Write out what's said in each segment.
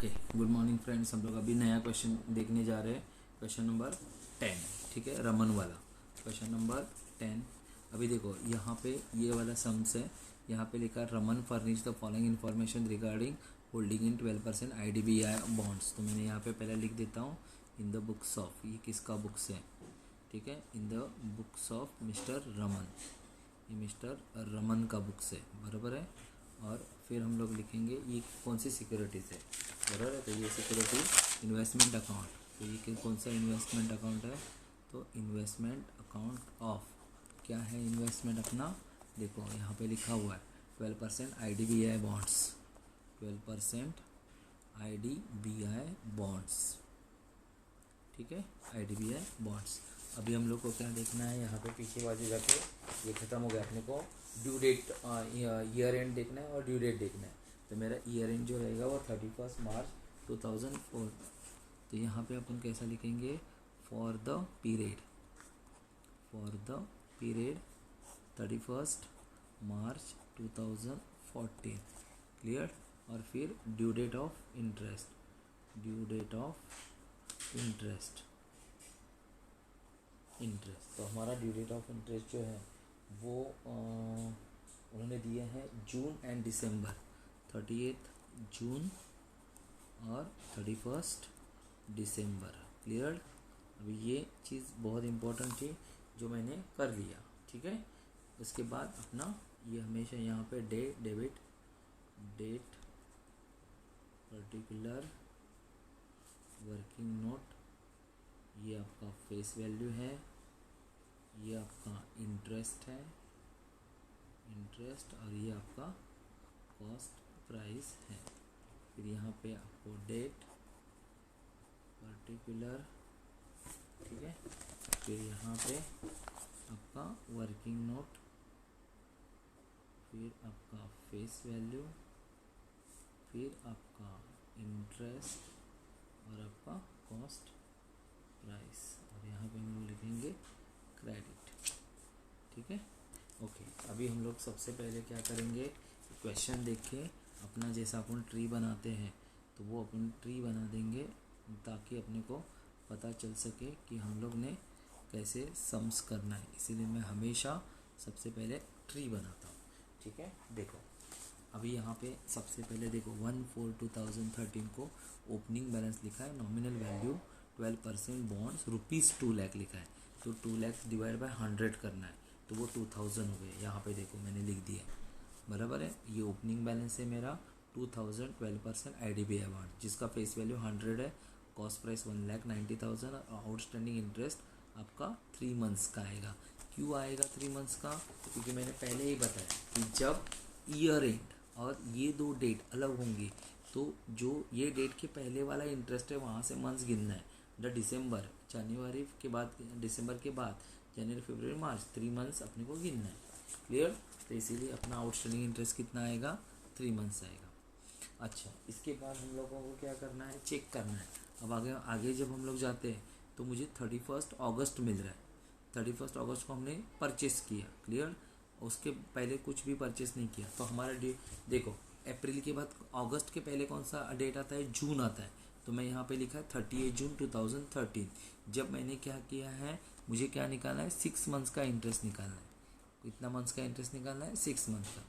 Okay, good morning friends. हम लोग अभी नया क्वेश्चन देखने जा रहे हैं। क्वेश्चन नंबर 10, ठीक है, रमन वाला क्वेश्चन नंबर 10। अभी देखो यहाँ पे ये वाला सम्स है। यहाँ पे लिखा Raman furnish the following information regarding holding in 12% IDBI bonds. तो मैंने यहाँ पे पहले लिख देता हूँ इन द बुक्स ऑफ, ये किसका बुक्स है, ठीक है, in the books of mister Raman, ये मिस्टर रमन का बुक्स है, बराबर है। और फिर हम लोग लिखेंगे ये कौन सी सिक्योरिटीज़ है, बराबर है। तो ये सिक्योरिटी इन्वेस्टमेंट अकाउंट, तो ये कौन सा इन्वेस्टमेंट अकाउंट है, तो इन्वेस्टमेंट अकाउंट ऑफ, क्या है इन्वेस्टमेंट अपना, देखो यहाँ पे लिखा हुआ है 12% IDBI बॉन्ड्स, 12% IDBI बॉन्ड्स, ठीक है, IDBI बॉन्ड्स। अभी हम लोग को क्या देखना है, यहाँ पे पीछे बाजू जाके ये ख़त्म हो गया, अपने को ड्यू डेट ईयर एंड देखना है और ड्यू डेट देखना है। तो मेरा ईयर एंड जो रहेगा वो 31 मार्च 2004। तो यहाँ पे अपन कैसा लिखेंगे, for the period 31 March 2014, clear. और फिर due date of interest, due date of interest. तो हमारा ड्यू डेट ऑफ इंटरेस्ट जो है वो उन्होंने दिए हैं जून एंड दिसंबर, 30 जून और 31 दिसंबर, क्लियर। अभी ये चीज़ बहुत इम्पोर्टेंट थी जो मैंने कर लिया, ठीक है। उसके बाद अपना ये हमेशा यहाँ पे debit date particular working note, ये आपका फेस वैल्यू है, ये आपका इंटरेस्ट है, इंटरेस्ट, और ये आपका कॉस्ट प्राइस है। फिर यहाँ पे आपको डेट पर्टिकुलर, ठीक है। फिर यहाँ पे आपका वर्किंग नोट, फिर आपका फेस वैल्यू, फिर आपका इंटरेस्ट और आपका कॉस्ट प्राइस, और यहाँ पे हम लोग लिखेंगे क्रेडिट, ठीक है। ओके, अभी हम लोग सबसे पहले क्या करेंगे, क्वेश्चन देख के अपना जैसा अपन ट्री बनाते हैं तो वो अपन ट्री बना देंगे, ताकि अपने को पता चल सके कि हम लोग ने कैसे सम्स करना है। इसीलिए मैं हमेशा सबसे पहले ट्री बनाता हूँ, ठीक है। देखो अभी यहाँ पे सबसे पहले देखो 1/4/2013 को ओपनिंग बैलेंस लिखा है, नॉमिनल वैल्यू 12% बॉन्ड्स ₹2 लाख लिखा है। तो 2 लाख डिवाइड बाय 100 करना है, तो वो 2000 हो गए। यहाँ पे देखो मैंने लिख दिया, बराबर है। ये ओपनिंग बैलेंस है मेरा 2000, 12% IDBI बॉन्ड जिसका फेस वैल्यू 100 है, कॉस्ट प्राइस 1,90,000 और आउटस्टैंडिंग इंटरेस्ट आपका 3 मंथ्स का आएगा। क्यों आएगा 3 मंथ्स का, क्योंकि मैंने पहले ही बताया कि जब ईयर एंड और ये दो डेट अलग होंगी तो जो ये डेट के पहले वाला इंटरेस्ट है वहाँ से मंथ्स गिनना है। दिसंबर, जनवरी के बाद, दिसंबर के बाद जनवरी, फरवरी, मार्च, 3 मंथ्स अपने को गिनना है, क्लियर। तो इसीलिए अपना आउटस्टैंडिंग इंटरेस्ट कितना आएगा, 3 मंथ्स आएगा। अच्छा, इसके बाद हम लोगों को क्या करना है, चेक करना है। अब आगे जब हम लोग जाते हैं तो मुझे 31 अगस्त मिल रहा है, 31 अगस्त को हमने परचेस किया, क्लियर। उसके पहले कुछ भी परचेस नहीं किया। तो हमारा देखो अप्रैल के बाद अगस्त के पहले कौन सा डेट आता है, जून आता है। तो मैं यहाँ पे लिखा है 30 जून 2013। जब मैंने क्या किया है, मुझे क्या निकालना है, 6 मंथ्स का इंटरेस्ट निकालना है। कितना मंथ्स का इंटरेस्ट निकालना है, 6 मंथ का।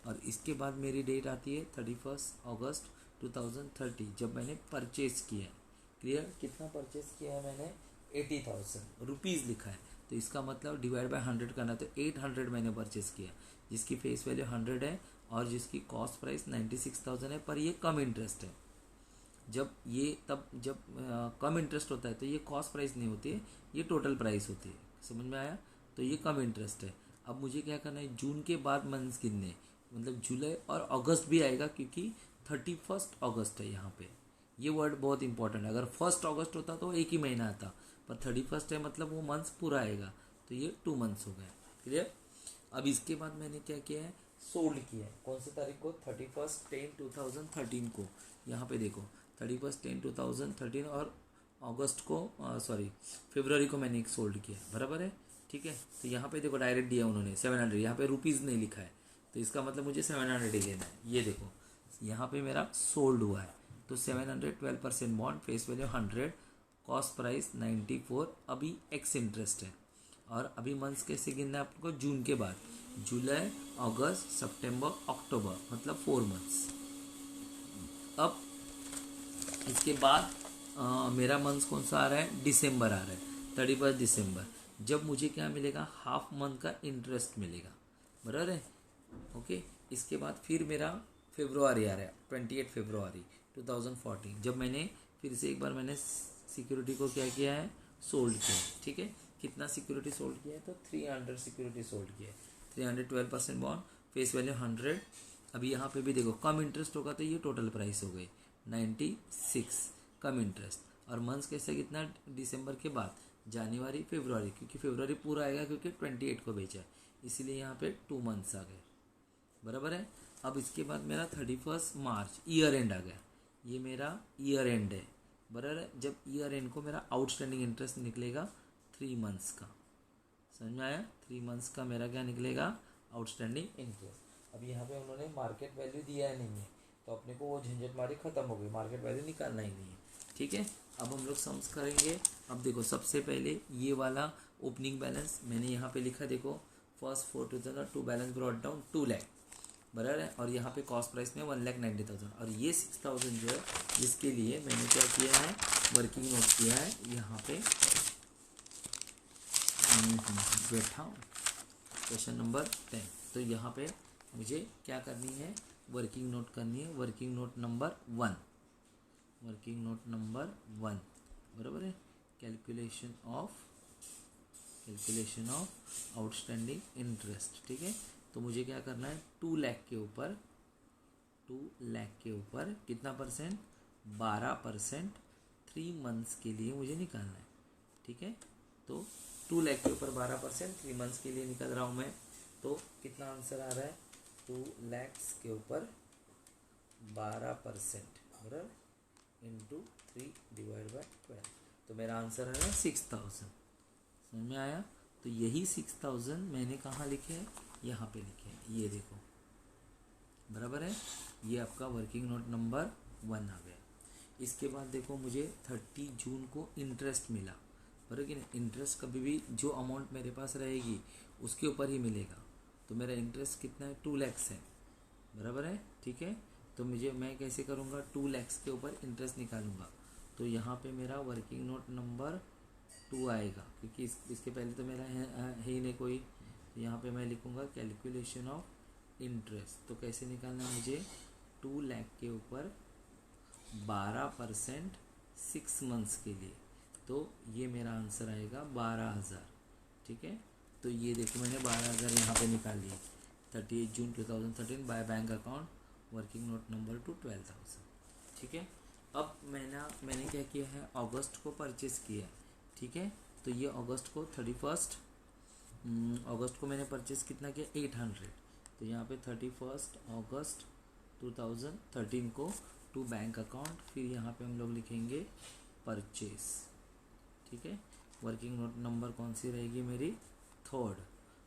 और इसके बाद मेरी डेट आती है 31 अगस्त 2030, जब मैंने परचेज किया है, क्लियर। कितना परचेज किया है मैंने, 80,000 रुपीज़ लिखा है। तो इसका मतलब डिवाइड बाय 100 करना, तो 800 मैंने परचेस किया, जिसकी फेस वैल्यू 100 है और जिसकी कॉस्ट प्राइस 96,000 है। पर ये कम इंटरेस्ट है। जब कम इंटरेस्ट होता है तो ये कॉस्ट प्राइस नहीं होती है, ये टोटल प्राइस होती है, समझ में आया। तो ये कम इंटरेस्ट है। अब मुझे क्या करना है, जून के बाद मंथ्स गिनने, मतलब जुलाई और अगस्त भी आएगा, क्योंकि 31 अगस्त है यहाँ पे। ये वर्ड बहुत इंपॉर्टेंट है। अगर 1 अगस्त होता तो एक ही महीना आता, पर 31 है मतलब वो मंथ्स पूरा आएगा। तो ये 2 मंथ्स हो गए, क्लियर। अब इसके बाद मैंने क्या किया है, सोल्ड किया है। कौन सी तारीख को, 31/10/2013 को। यहाँ पे देखो 31/10/2013 और अगस्त को फरवरी को मैंने एक सोल्ड किया, बराबर है, ठीक है। तो यहाँ पे देखो डायरेक्ट दिया उन्होंने 700, यहाँ पे रुपीज़ नहीं लिखा है, तो इसका मतलब मुझे 700 ही लेना है। ये देखो यहाँ पे मेरा सोल्ड हुआ है, तो 712% bond, face value 100, cost price 94, अभी एक्स इंटरेस्ट है। और अभी मंथ्स कैसे गिनना है आपको, जून के बाद जुलाई, अगस्त, सितंबर, अक्टूबर, मतलब 4 मंथ्स। अब इसके बाद मेरा मंथ कौन सा आ रहा है, दिसंबर आ रहा है, 31 दिसंबर। जब मुझे क्या मिलेगा, हाफ मंथ का इंटरेस्ट मिलेगा, बराबर है। ओके, इसके बाद फिर मेरा फरवरी आ रहा है, 28 फरवरी 2014, जब मैंने फिर से एक बार मैंने सिक्योरिटी को क्या किया है, सोल्ड किया। ठीक है, कितना सिक्योरिटी सोल्ड किया है, तो 300 सिक्योरिटी सोल्ड किया है। 312% बॉन्ड, फेस वैल्यू 100। अभी यहाँ पे भी देखो कम इंटरेस्ट होगा तो ये टोटल प्राइस हो गई 96, कम इंटरेस्ट। और मंथ्स कैसे कितना, दिसंबर के बाद जनवरी फरवरी, क्योंकि फरवरी पूरा आएगा क्योंकि 28 को बेचा है, इसीलिए यहाँ पे 2 मंथ्स आ गए, बराबर है। अब इसके बाद मेरा 31 मार्च ईयर एंड आ गया, ये मेरा ईयर एंड है, बराबर है। जब ईयर एंड को मेरा आउटस्टैंडिंग इंटरेस्ट निकलेगा 3 मंथ्स का, समझ में आया, 3 मंथ्स का मेरा क्या निकलेगा, आउटस्टैंडिंग इंटरेस्ट। अब यहाँ पे उन्होंने मार्केट वैल्यू दिया है नहीं है, तो अपने को वो झंझट मारी खत्म हो गई, मार्केट वैल्यू निकालना ही नहीं है। ठीक है, अब हम लोग सम्स करेंगे। अब देखो सबसे पहले ये वाला ओपनिंग बैलेंस मैंने यहाँ पे लिखा, देखो first 4,000 to balance brought down 2 lakh, बराबर है। और यहाँ पे कॉस्ट प्राइस में 1,90,000, और ये 6,000 जो है जिसके लिए मैंने क्या किया है, वर्किंग नोट किया है यहाँ पे। बैठा हूँ, क्वेश्चन नंबर 10। तो यहाँ पे मुझे क्या करनी है, वर्किंग नोट करनी है, working note number 1, working note number 1, बराबर है। Calculation of outstanding interest. ठीक है, तो मुझे क्या करना है, 2 लाख के ऊपर, 2 लाख के ऊपर कितना परसेंट, 12% 3 मंथ्स के लिए मुझे निकालना है। ठीक है, तो 2 लाख के ऊपर 12% 3 मंथ्स के लिए निकल रहा हूँ मैं। तो कितना आंसर आ रहा है, 2 लाख के ऊपर 12%, बराबर, इंटू 3 डिवाइड बाय 12, तो मेरा आंसर आ रहा है 6,000। समझ में आया। तो यही 6,000 मैंने कहाँ लिखे हैं, यहाँ पे लिखे हैं, ये देखो, बराबर है। ये आपका वर्किंग नोट नंबर 1 आ गया। इसके बाद देखो मुझे 30 जून को इंटरेस्ट मिला, बराबर कि नहीं। इंटरेस्ट कभी भी जो अमाउंट मेरे पास रहेगी उसके ऊपर ही मिलेगा, तो मेरा इंटरेस्ट कितना है, 2 लाख है, बराबर है। ठीक है, तो मैं कैसे करूँगा, 2 लाख के ऊपर इंटरेस्ट निकालूंगा, तो यहाँ पे मेरा वर्किंग नोट नंबर 2 आएगा, क्योंकि इसके पहले तो मेरा है ही नहीं कोई। तो यहाँ पे मैं लिखूँगा कैलकुलेशन ऑफ इंटरेस्ट। तो कैसे निकालना है मुझे, 2 लाख के ऊपर 12% 6 मंथ्स के लिए, तो ये मेरा आंसर आएगा 12,000। ठीक है, तो ये देखो मैंने 12,000 यहाँ पे निकाल लिए। 38 जून 2013 by bank account, working note number 2 12,000। ठीक है, अब मैंने क्या किया है, अगस्त को परचेस किया है। ठीक है, तो ये अगस्त को 31 अगस्त को मैंने परचेस कितना किया, 800। तो यहाँ पे 31 अगस्त 2013 को टू बैंक अकाउंट, फिर यहाँ पे हम लोग लिखेंगे परचेस। ठीक है, वर्किंग नोट नंबर कौन सी रहेगी मेरी, 3rd।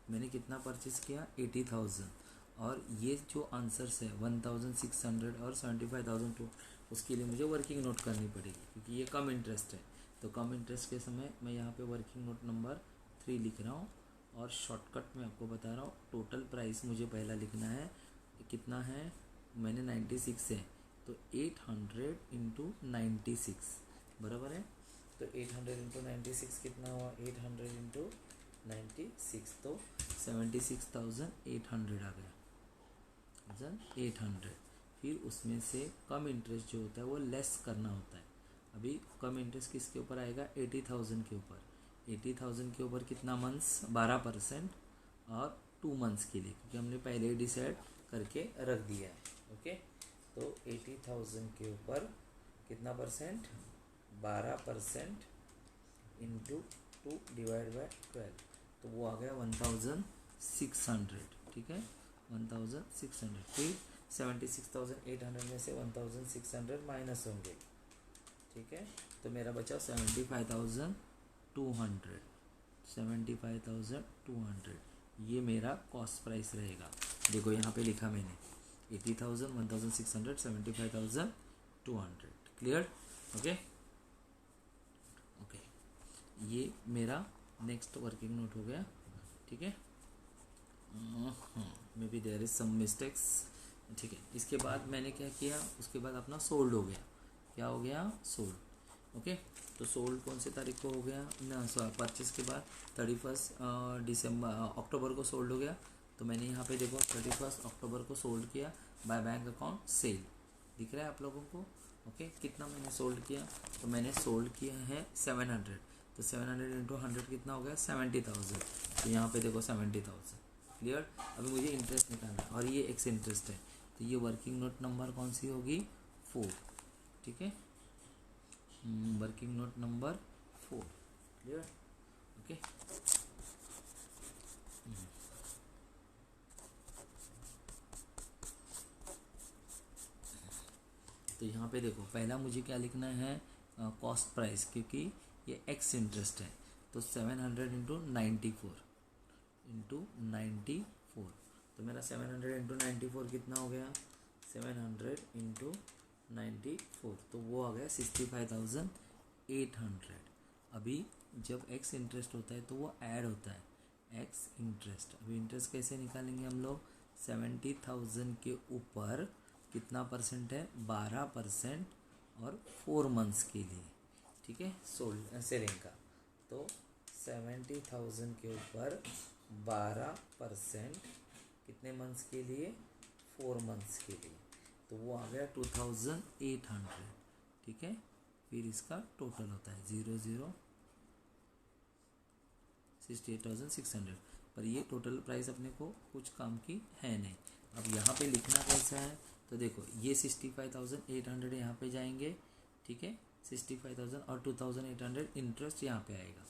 मैंने कितना परचेस किया, 80,000, और ये जो आंसर्स है 1,600 और 75,000 उसके लिए मुझे वर्किंग नोट करनी पड़ेगी, क्योंकि ये कम इंटरेस्ट है। तो कम इंटरेस्ट के समय मैं यहाँ पे वर्किंग नोट नंबर 3 लिख रहा हूँ, और शॉर्टकट में आपको बता रहा हूँ। टोटल प्राइस मुझे पहला लिखना है, कितना है, मैंने 96 है, तो 800 इंटू 96, बराबर है। तो 800 इंटू 96 कितना हुआ, 800 इंटू 96, तो 76,800 आ गया, 800। फिर उसमें से कम इंटरेस्ट जो होता है वो लेस करना होता है। अभी कम इंटरेस्ट किसके ऊपर आएगा, 80,000 के ऊपर। 80,000 के ऊपर कितना मंथ्स, 12%, और 2 मंथ्स के लिए, क्योंकि हमने पहले ही डिसाइड करके रख दिया है। ओके, तो 80,000 के ऊपर कितना परसेंट, 12% इंटू 2 डिवाइड बाय 12, तो वो आ गया 1,600। ठीक है, 1,600। फिर 76,800 में से 1,600 माइनस होंगे। ठीक है, तो मेरा बचा 75,200, 75,200, ये मेरा कॉस्ट प्राइस रहेगा। देखो यहाँ पे लिखा मैंने 80,000, 1,600, 75,200। क्लियर? ओके ओके, ये मेरा नेक्स्ट वर्किंग नोट हो गया, ठीक है। Maybe there is some mistakes, ठीक है। इसके बाद मैंने क्या किया, उसके बाद अपना सोल्ड हो गया, क्या हो गया, सोल्ड। ओके, तो सोल्ड कौन सी तारीख को हो गया ना, परचेस के बाद 31 दिसंबर अक्टूबर को सोल्ड हो गया। तो मैंने यहाँ पे देखो 31 अक्टूबर को सोल्ड किया बाय बैंक अकाउंट सेल, दिख रहा है आप लोगों को? ओके, कितना मैंने सोल्ड किया, तो मैंने सोल्ड किया है 700, तो 700 इंटू 100 कितना हो गया, 70,000। तो यहाँ पे देखो 70,000, क्लियर। अभी मुझे इंटरेस्ट निकालना है और ये एक्स इंटरेस्ट है, तो ये वर्किंग नोट नंबर कौन सी होगी, 4, ठीक है। Working note number 4, clear, okay. तो यहाँ पे देखो पहला मुझे क्या लिखना है, कॉस्ट प्राइस, क्योंकि ये एक्स इंटरेस्ट है। तो 700 इंटू 94, तो मेरा 700 इंटू 94 कितना हो गया, 700 इंटू 94, तो वो आ गया 65,800। अभी जब एक्स इंटरेस्ट होता है तो वो ऐड होता है, एक्स इंटरेस्ट। अभी इंटरेस्ट कैसे निकालेंगे हम लोग, 70,000 के ऊपर कितना परसेंट है, 12% और 4 मंथ्स के लिए, ठीक है, सोल्ड सेलिंग का। तो 70,000 के ऊपर 12% कितने मंथ्स के लिए, 4 मंथ्स के लिए, तो वो आ गया 2,800, ठीक है। फिर इसका टोटल होता है 68,600, पर ये टोटल प्राइस अपने को कुछ काम की है नहीं। अब यहाँ पे लिखना कैसा है, तो देखो ये 65,800 यहाँ पे जाएंगे, ठीक है, 65,000 और 2,800 इंटरेस्ट यहाँ पे आएगा,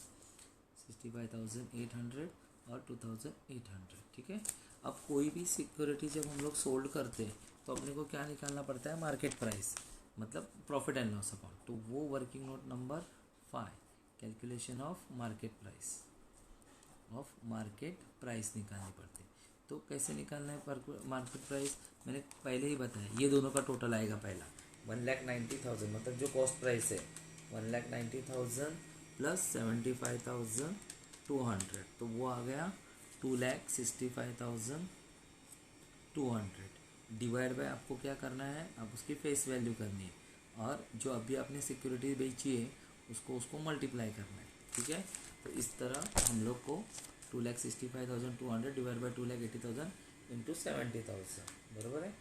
65,800 और 2,800, ठीक है। अब कोई भी सिक्योरिटी जब हम लोग सोल्ड करते हैं तो अपने को क्या निकालना पड़ता है, मार्केट प्राइस, मतलब प्रॉफिट एंड लॉस अकाउंट। तो वो working note number 5, calculation of market price निकालनी पड़ती है। तो कैसे निकालना है मार्केट प्राइस, मैंने पहले ही बताया, ये दोनों का टोटल आएगा पहला 1,90,000, मतलब जो कॉस्ट प्राइस है 1,90,000 प्लस 75,200, तो वो आ गया 2,65,200 डिवाइड बाय, आपको क्या करना है, आप उसकी फेस वैल्यू करनी है, और जो अभी आपने सिक्योरिटी बेची है उसको मल्टीप्लाई करना है, ठीक है। तो इस तरह हम लोग को 2,65,200 डिवाइड बाई 2,80,000 इंटू 70,000, बराबर है,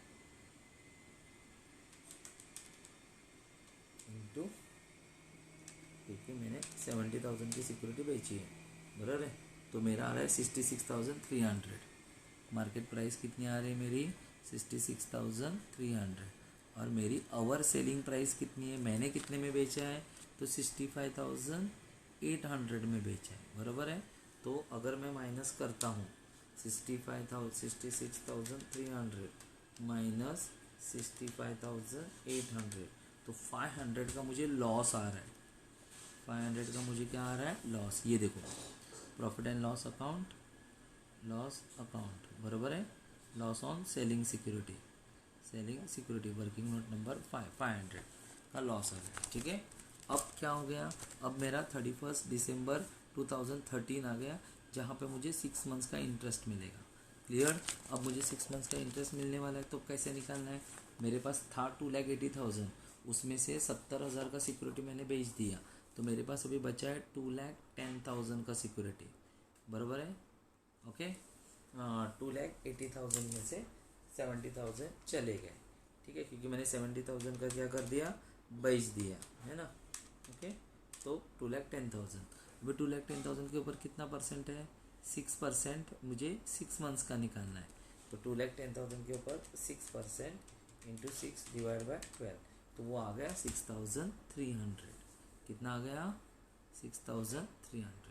इंटू, क्योंकि मैंने 70,000 की सिक्योरिटी बेची है, बराबर है। तो मेरा आ रहा है 66,300, मार्केट प्राइस कितनी आ रही है मेरी, 66,300, और मेरी ओवर सेलिंग प्राइस कितनी है, मैंने कितने में बेचा है, तो 65,800 में बेचा है, बराबर है। तो अगर मैं माइनस करता हूँ 66,300 माइनस 65,800, तो 500 का मुझे लॉस आ रहा है, 500 का मुझे क्या आ रहा है, लॉस। ये देखो प्रॉफिट एंड लॉस अकाउंट, बराबर है, loss on selling security working note number 500 का लॉस आ गया, ठीक है। अब क्या हो गया, अब मेरा 31 दिसंबर 2013 आ गया, जहाँ पे मुझे 6 मंथ्स का इंटरेस्ट मिलेगा, क्लियर। अब मुझे 6 मंथ्स का इंटरेस्ट मिलने वाला है, तो कैसे निकालना है, मेरे पास था 2,80,000, उसमें से 70,000 का सिक्योरिटी मैंने बेच दिया, तो मेरे पास अभी बचा है 2,10,000 का सिक्योरिटी, बराबर है, ओके। 2,80,000 में से 70,000 चले गए, ठीक है, क्योंकि मैंने 70,000 का क्या कर दिया, बेच दिया है ना, ओके। तो 2,10,000, अभी 2,10,000 के ऊपर कितना परसेंट है, 6% मुझे 6 मंथ्स का निकालना है, तो 2,10,000 के ऊपर 6% इंटू 6 डिवाइड बाय 12, तो वो आ गया 6,300, कितना आ गया, 6,300।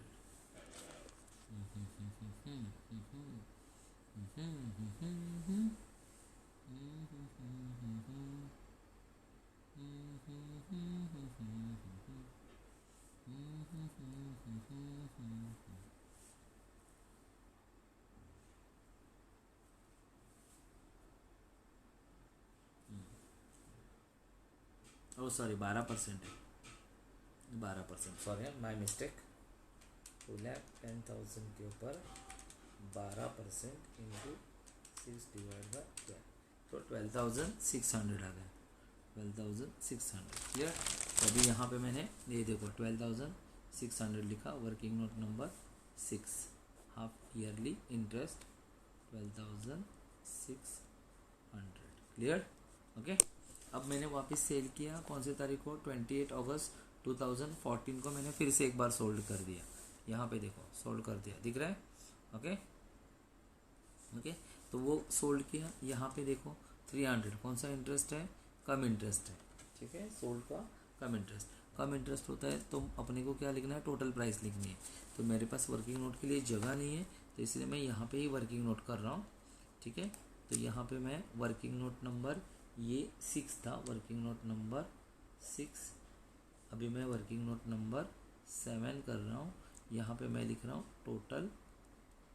सॉरी 12% है, 12%, सॉरी माई मिस्टेक। 2,10,000 के ऊपर 12% इंटू 6 डिवाइड बाय 12, तो 12,600 आ गया, 12,600। क्लियर। तो अभी यहाँ पे मैंने ये देखो 12,600 लिखा, working note number 6, half yearly interest 12,600। Clear. Okay. अब मैंने वापस सेल किया कौन सी तारीख को, 28 अगस्त 2014 को मैंने फिर से एक बार सोल्ड कर दिया। यहाँ पे देखो सोल्ड कर दिया, दिख रहा है। Okay okay. तो वो सोल्ड किया, यहाँ पे देखो 300 कौन सा इंटरेस्ट है, कम इंटरेस्ट है। ठीक है, सोल्ड का कम इंटरेस्ट होता है, तो अपने को क्या लिखना है, टोटल प्राइस लिखनी है। तो मेरे पास वर्किंग नोट के लिए जगह नहीं है, तो इसलिए मैं यहाँ पे ही वर्किंग नोट कर रहा हूँ। ठीक है, तो यहाँ पे मैं वर्किंग नोट नंबर ये 6 था, वर्किंग नोट नंबर 6। अभी मैं वर्किंग नोट नंबर 7 कर रहा हूँ। यहाँ पे मैं लिख रहा हूँ टोटल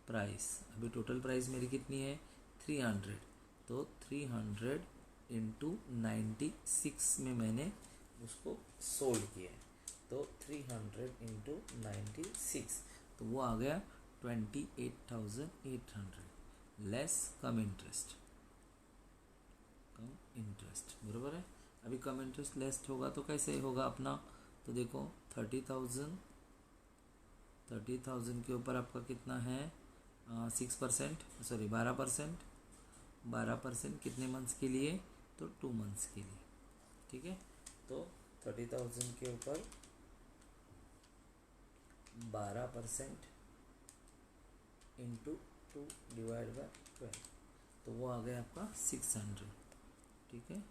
प्राइस। अभी टोटल प्राइस मेरी कितनी है, 300। तो 300 इंटू 96 में मैंने उसको सोल्ड किया है, तो 300 इंटू 96, तो वो आ गया 28,800 लेस कम इंटरेस्ट। बराबर है। अभी कम इंटरेस्ट लेस होगा तो कैसे होगा अपना, तो देखो 30,000 के ऊपर आपका कितना है, 6%, सॉरी 12% कितने मंथ्स के लिए, तो 2 मंथ्स के लिए। ठीक है, तो 30,000 के ऊपर 12% इंटू 2 डिवाइड बाय 12, तो वो आ गया आपका 600। ठीक है,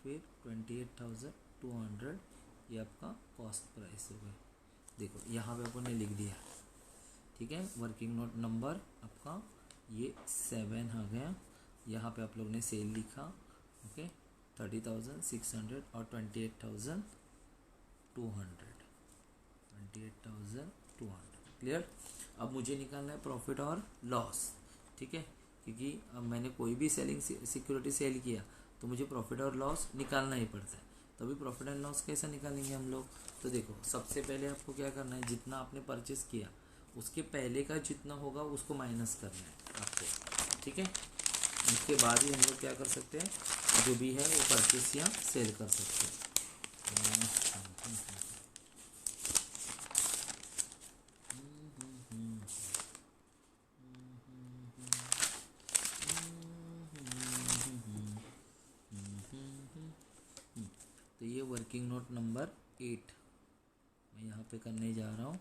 फिर 28,200 ये आपका कॉस्ट प्राइस हो गया। देखो यहाँ पे अपन ने लिख दिया। ठीक है, वर्किंग नोट नंबर आपका ये 7 आ गया। यहाँ पे आप लोग ने सेल लिखा। ओके, 30,600 और 28,200। क्लियर। अब मुझे निकालना है प्रॉफिट और लॉस। ठीक है, क्योंकि अब मैंने कोई भी सेलिंग सिक्योरिटी सेल किया तो मुझे प्रॉफिट और लॉस निकालना ही पड़ता है। तो अभी प्रॉफिट एंड लॉस कैसे निकालेंगे हम लोग, तो देखो सबसे पहले आपको क्या करना है, जितना आपने परचेस किया उसके पहले का जितना होगा उसको माइनस करना है आपको। ठीक है, उसके बाद ही हम लोग क्या कर सकते हैं, जो भी है वो परचेस या सेल कर सकते हैं। तो ये वर्किंग नोट नंबर 8 मैं यहाँ पे करने जा रहा हूँ।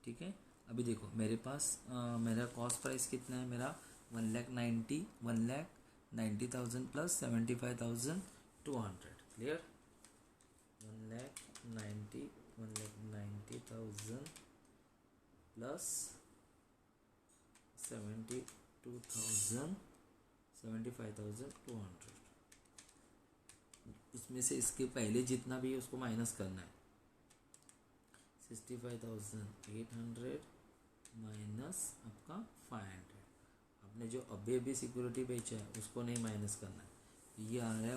ठीक है, अभी देखो मेरे पास मेरा कॉस्ट प्राइस कितना है, मेरा 1,90,000 प्लस 75,200। क्लियर। 1,90,000 प्लस 75,200, उसमें से इसके पहले जितना भी है उसको माइनस करना है। 65,800 माइनस आपका 500। आपने जो अभी सिक्योरिटी बेचा है उसको नहीं माइनस करना है। ये आ रहा है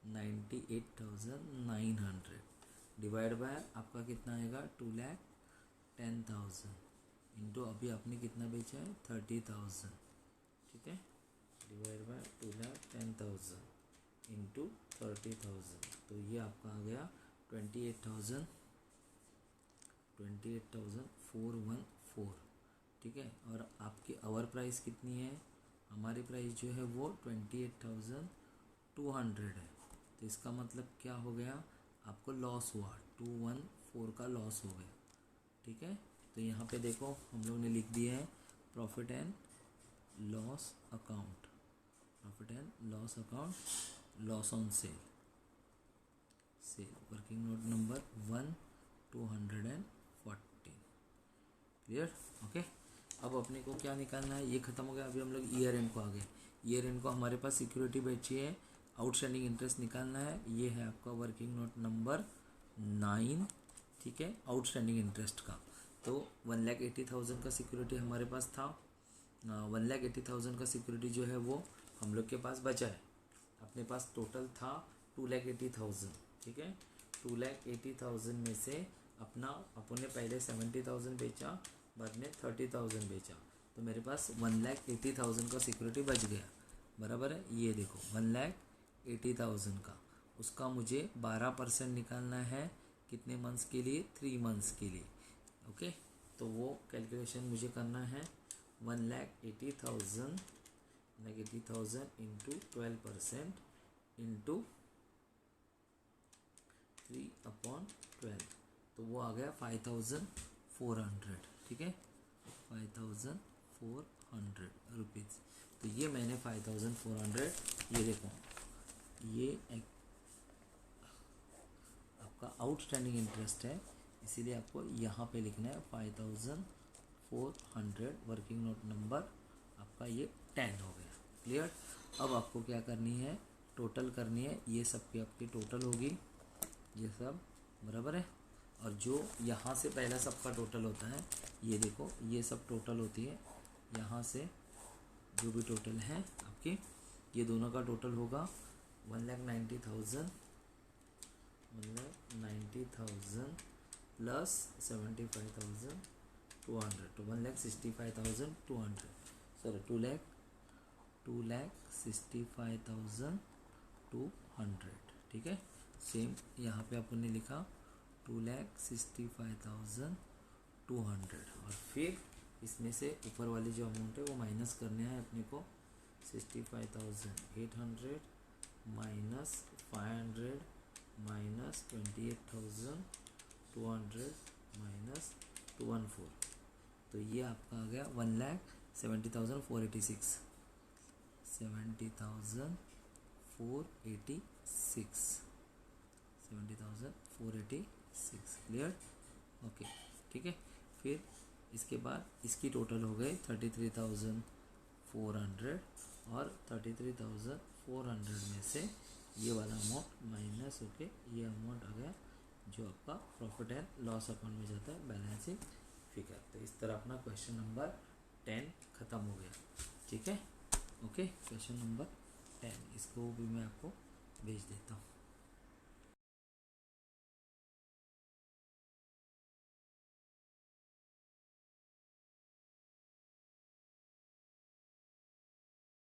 1,98,900 डिवाइड बाय आपका कितना आएगा, 2,10,000 इंटू अभी आपने कितना बेचा है, 30,000। ठीक है, डिवाइड बाय 2,10,000 इंटू 30,000, तो ये आपका आ गया 28,414। ठीक है, और आपकी आवर प्राइस कितनी है, हमारी प्राइस जो है वो 28,200 है। तो इसका मतलब क्या हो गया, आपको लॉस हुआ, 214 का लॉस हो गया। ठीक है, तो यहाँ पे देखो हम लोग ने लिख दिया है profit and loss account, loss on sale, working note number 1,214। Clear. Okay, अब अपने को क्या निकालना है, ये खत्म हो गया। अभी हम लोग ईयर एंड को आ गए। ईयर एंड को हमारे पास सिक्योरिटी बेची है, आउटस्टैंडिंग इंटरेस्ट निकालना है। ये है आपका वर्किंग नोट नंबर 9। ठीक है, आउटस्टैंडिंग इंटरेस्ट का, तो 1,80,000 का सिक्योरिटी हमारे पास था। 1,80,000 का सिक्योरिटी जो है वो हम लोग के पास बचा है। अपने पास टोटल था 2,80,000, ठीक है। 2,80,000 में से अपन ने पहले 70,000 बेचा, बाद में 30,000 बेचा, तो मेरे पास 1,80,000 का सिक्योरिटी बच गया, बराबर है। ये देखो 1,80,000 का, उसका मुझे 12% निकालना है, कितने मंथ्स के लिए, 3 मंथ्स के लिए, ओके। तो वो कैलकुलेशन मुझे करना है 1,80,000 इंटू 12% इंटू 3/12, तो वो आ गया 5,400, ठीक है, 5,400 रुपीज़। तो ये मैंने 5,400, ये देखो ये आपका आउटस्टैंडिंग इंटरेस्ट है, इसीलिए आपको यहाँ पे लिखना है 5,400, वर्किंग नोट नंबर आपका ये 10 हो गया, क्लियर। अब आपको क्या करनी है, टोटल करनी है, ये सब की आपकी टोटल होगी, ये सब बराबर है। और जो यहाँ से पहला सबका टोटल होता है, ये देखो ये सब टोटल होती है, यहाँ से जो भी टोटल है आपके, ये दोनों का टोटल होगा 1,90,000 प्लस 75,200, तो 1,65,200, सॉरी 2,65,200, ठीक है। सेम यहाँ पे अपन ने लिखा 2,65,200, और फिर इसमें से ऊपर वाली जो अमाउंट है वो माइनस करने हैं अपने को, 65,800 माइनस 500 माइनस 28,200 माइनस 214, तो ये आपका आ गया 1,70,486, 70,486, क्लियर, ओके, ठीक है। फिर इसके बाद इसकी टोटल हो गई 33,400, और 33,400 में से ये वाला अमाउंट माइनस होके ये अमाउंट आ गया जो आपका प्रॉफिट एंड लॉस अकाउंट में जाता है, बैलेंसिंग फिगर। तो इस तरह अपना क्वेश्चन नंबर 10 ख़त्म हो गया, ठीक है, ओके। क्वेश्चन नंबर 10 इसको भी मैं आपको भेज देता हूँ।